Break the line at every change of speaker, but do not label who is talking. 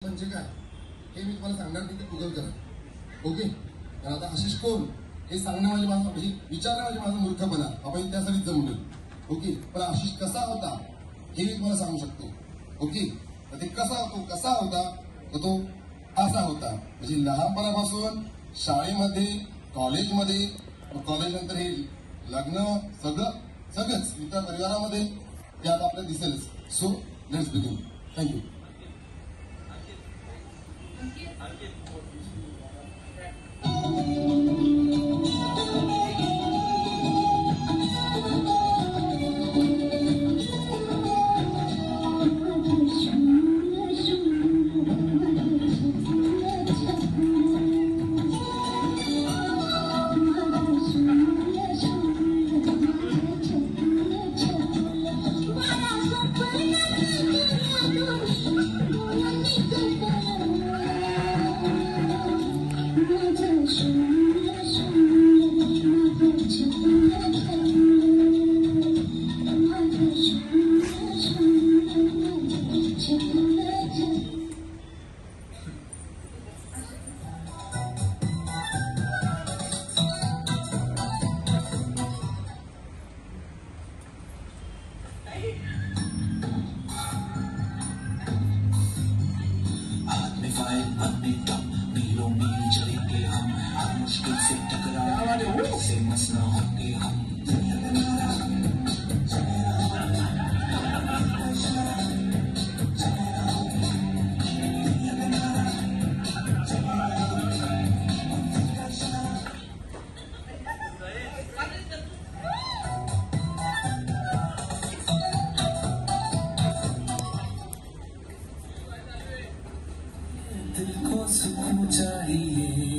म्हणजे काय हे मी तुम्हाला सांगणार नाही, ते गुगल करा. ओके. आता आशिष कोण हे सांगणं म्हणजे माझं म्हणजे विचारणं म्हणजे माझा मूर्खपणा. आपण त्यासाठीच जमलो. ओके. पण आशिष कसा होता हे मी तुम्हाला सांगू शकतो. ओके. तर ते कसा होता तर तो असा होता. म्हणजे लहानपणापासून शाळेमध्ये, कॉलेजमध्ये, कॉलेज नंतर हे लग्न सगळंच इतर परिवारामध्ये ते आता आपल्याला दिसेलच. So let's begin. थँक्यू.
मुश्किल से टकराए से मसला होंगे हम. दिल को सुकून चाहिए.